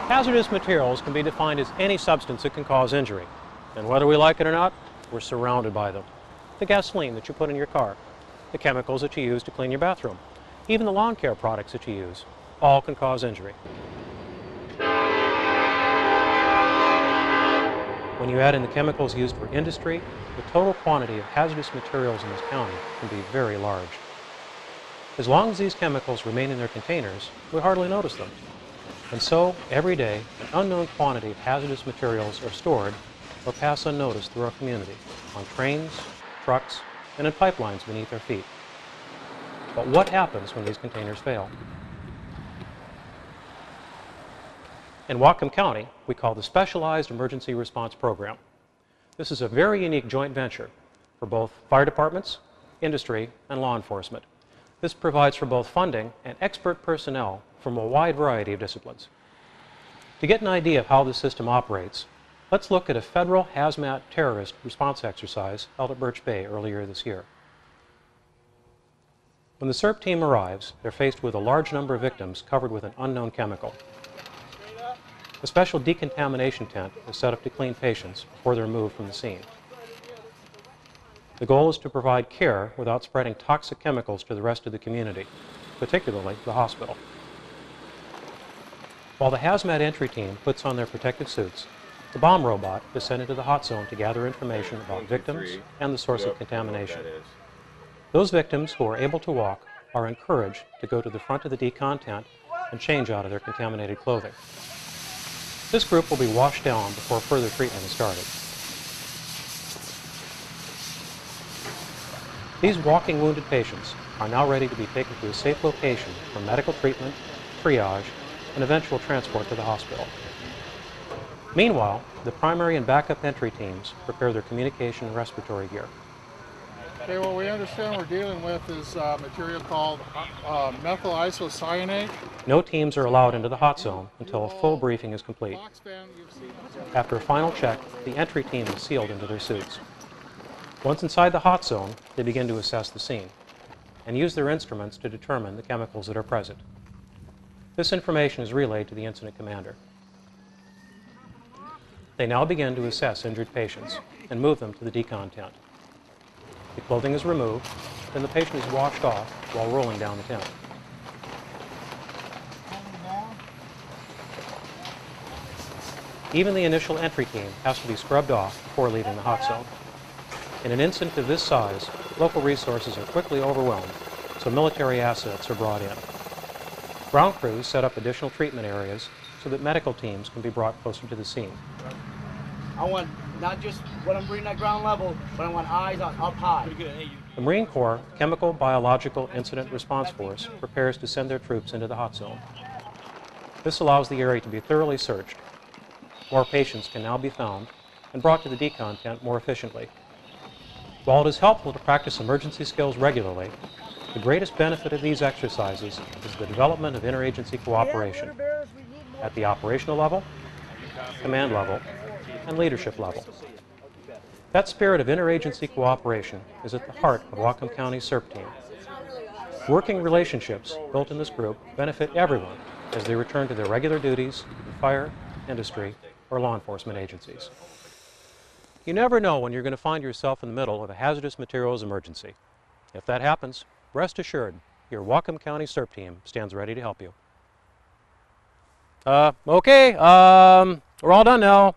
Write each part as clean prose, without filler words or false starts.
Hazardous materials can be defined as any substance that can cause injury. And whether we like it or not, we're surrounded by them. The gasoline that you put in your car, the chemicals that you use to clean your bathroom, even the lawn care products that you use, all can cause injury. When you add in the chemicals used for industry, the total quantity of hazardous materials in this county can be very large. As long as these chemicals remain in their containers, we hardly notice them. And so, every day, an unknown quantity of hazardous materials are stored or pass unnoticed through our community, on trains, trucks, and in pipelines beneath our feet. But what happens when these containers fail? In Whatcom County, we call the Specialized Emergency Response Program. This is a very unique joint venture for both fire departments, industry, and law enforcement. This provides for both funding and expert personnel from a wide variety of disciplines. To get an idea of how this system operates, let's look at a federal hazmat terrorist response exercise held at Birch Bay earlier this year. When the SERP team arrives, they're faced with a large number of victims covered with an unknown chemical. A special decontamination tent is set up to clean patients before they're moved from the scene. The goal is to provide care without spreading toxic chemicals to the rest of the community, particularly the hospital. While the hazmat entry team puts on their protective suits, the bomb robot is sent into the hot zone to gather information about victims and the source of contamination. Those victims who are able to walk are encouraged to go to the front of the decon tent and change out of their contaminated clothing. This group will be washed down before further treatment is started. These walking wounded patients are now ready to be taken to a safe location for medical treatment, triage, and eventual transport to the hospital. Meanwhile, the primary and backup entry teams prepare their communication and respiratory gear. Okay, what we understand we're dealing with is material called methyl isocyanate. No teams are allowed into the hot zone until a full briefing is complete. After a final check, the entry team is sealed into their suits. Once inside the hot zone, they begin to assess the scene and use their instruments to determine the chemicals that are present. This information is relayed to the incident commander. They now begin to assess injured patients and move them to the decon tent. The clothing is removed, then the patient is washed off while rolling down the tent. Even the initial entry team has to be scrubbed off before leaving the hot zone. In an incident of this size, local resources are quickly overwhelmed, so military assets are brought in. Ground crews set up additional treatment areas so that medical teams can be brought closer to the scene. I want not just when I'm breathing at ground level, but I want eyes on up high. The Marine Corps Chemical Biological Incident Response Force prepares to send their troops into the hot zone. This allows the area to be thoroughly searched. More patients can now be found and brought to the decon tent more efficiently. While it is helpful to practice emergency skills regularly, the greatest benefit of these exercises is the development of interagency cooperation at the operational level, command level, and leadership level. That spirit of interagency cooperation is at the heart of Whatcom County's SERP team. Working relationships built in this group benefit everyone as they return to their regular duties in fire, industry, or law enforcement agencies. You never know when you're going to find yourself in the middle of a hazardous materials emergency. If that happens, rest assured, your Whatcom County SERP team stands ready to help you. Okay, we're all done now.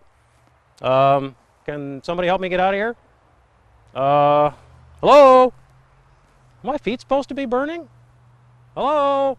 Can somebody help me get out of here? Hello? Are my feet supposed to be burning? Hello?